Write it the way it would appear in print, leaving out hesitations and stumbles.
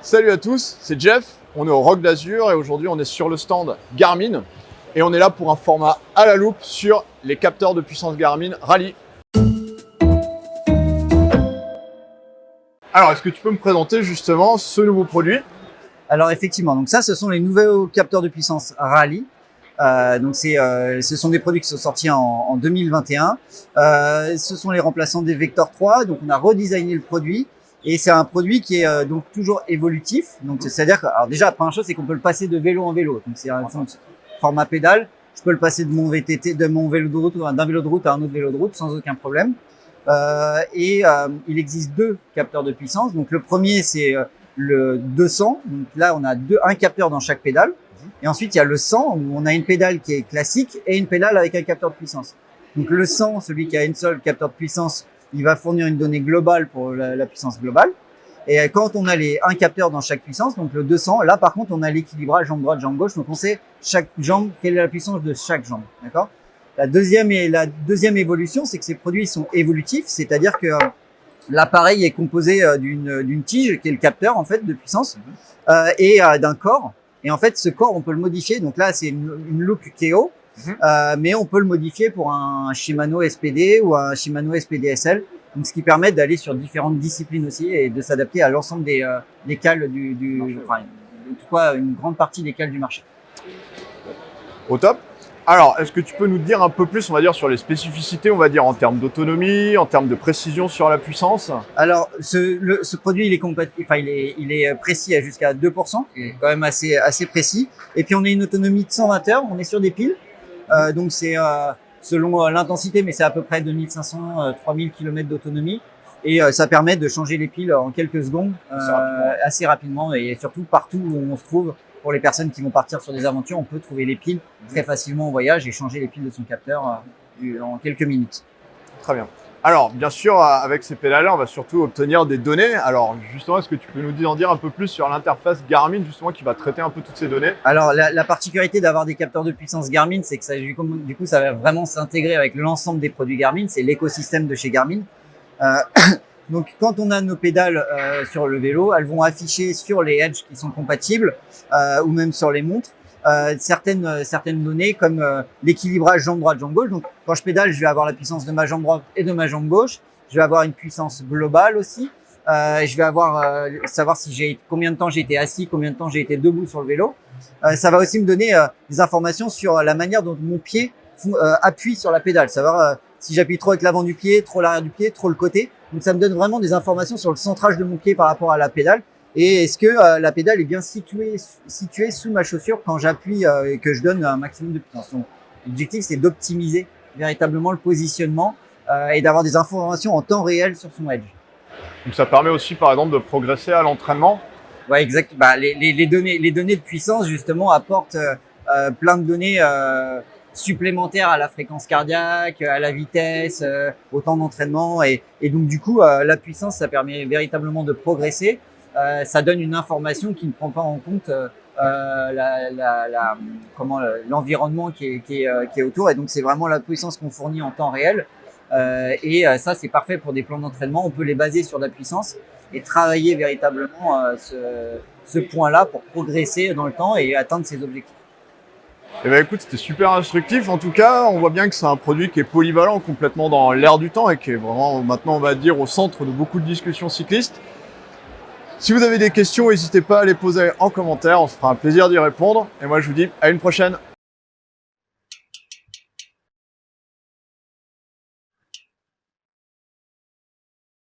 Salut à tous, c'est Jeff, on est au Roc d'Azur et aujourd'hui on est sur le stand Garmin et on est là pour un format à la loupe sur les capteurs de puissance Garmin Rally. Alors, est-ce que tu peux me présenter justement ce nouveau produit? Alors effectivement, donc ça, ce sont les nouveaux capteurs de puissance Rally. Ce sont des produits qui sont sortis en 2021. Ce sont les remplaçants des Vector 3. Donc on a redesigné le produit et c'est un produit qui est donc toujours évolutif. Donc c'est-à-dire que, alors déjà, la première chose, c'est qu'on peut le passer de vélo en vélo. Donc c'est un format pédale. Je peux le passer de mon VTT, de mon vélo de route, d'un vélo de route à un autre vélo de route sans aucun problème. Il existe deux capteurs de puissance. Donc le premier, c'est le 200. Donc là, on a un capteur dans chaque pédale. Et ensuite, il y a le 100 où on a une pédale qui est classique et une pédale avec un capteur de puissance. Donc le 100, celui qui a une seule capteur de puissance, il va fournir une donnée globale pour la puissance globale. Et quand on a un capteur dans chaque puissance, donc le 200, là par contre, on a l'équilibrage jambe droite, jambe gauche. Donc on sait chaque jambe, quelle est la puissance de chaque jambe. D'accord ? La deuxième évolution, c'est que ces produits sont évolutifs, c'est-à-dire que l'appareil est composé d'une tige qui est le capteur en fait de puissance et d'un corps. Et en fait, ce corps, on peut le modifier. Donc là, c'est une loupe KO, mais on peut le modifier pour un Shimano SPD ou un Shimano SPD SL. Donc, ce qui permet d'aller sur différentes disciplines aussi et de s'adapter à l'ensemble des cales en tout cas, une grande partie des cales du marché. Au top. Alors, est-ce que tu peux nous dire un peu plus, on va dire, sur les spécificités, on va dire, en termes d'autonomie, en termes de précision sur la puissance? Alors, ce produit, il est précis à jusqu'à 2%, qui est quand même assez précis. Et puis, on a une autonomie de 120 heures, on est sur des piles. Donc, c'est selon l'intensité, mais c'est à peu près 2500-3000 km d'autonomie. Et ça permet de changer les piles en quelques secondes, assez rapidement, et surtout partout où on se trouve. Pour les personnes qui vont partir sur des aventures, on peut trouver les piles très facilement en voyage et changer les piles de son capteur en quelques minutes. Très bien. Alors, bien sûr, avec ces pédales-là, on va surtout obtenir des données. Alors, justement, est-ce que tu peux nous en dire un peu plus sur l'interface Garmin, justement, qui va traiter un peu toutes ces données? Alors, la particularité d'avoir des capteurs de puissance Garmin, c'est que ça va vraiment s'intégrer avec l'ensemble des produits Garmin. C'est l'écosystème de chez Garmin. Donc, quand on a nos pédales sur le vélo, elles vont afficher sur les edges qui sont compatibles ou même sur les montres certaines données comme l'équilibrage jambe droite, jambe gauche. Donc, quand je pédale, je vais avoir la puissance de ma jambe droite et de ma jambe gauche. Je vais avoir une puissance globale aussi. Je vais savoir combien de temps j'ai été assis, combien de temps j'ai été debout sur le vélo. Ça va aussi me donner des informations sur la manière dont mon pied appuie sur la pédale. Savoir si j'appuie trop avec l'avant du pied, trop l'arrière du pied, trop le côté. Donc, ça me donne vraiment des informations sur le centrage de mon pied par rapport à la pédale. Et est-ce que la pédale est bien située sous ma chaussure quand j'appuie et que je donne un maximum de puissance. Donc, l'objectif, c'est d'optimiser véritablement le positionnement et d'avoir des informations en temps réel sur son edge. Donc, ça permet aussi, par exemple, de progresser à l'entraînement? Ouais, exact. Les données de puissance, justement, apportent plein de données supplémentaires à la fréquence cardiaque, à la vitesse, au temps d'entraînement. Et donc, du coup, la puissance, ça permet véritablement de progresser. Ça donne une information qui ne prend pas en compte l'environnement qui est autour. Et donc, c'est vraiment la puissance qu'on fournit en temps réel. Ça, c'est parfait pour des plans d'entraînement. On peut les baser sur la puissance et travailler véritablement ce point-là pour progresser dans le temps et atteindre ses objectifs. Eh bien, écoute, c'était super instructif. En tout cas, on voit bien que c'est un produit qui est polyvalent, complètement dans l'air du temps et qui est vraiment maintenant, on va dire, au centre de beaucoup de discussions cyclistes. Si vous avez des questions, n'hésitez pas à les poser en commentaire. On se fera un plaisir d'y répondre. Et moi, je vous dis à une prochaine.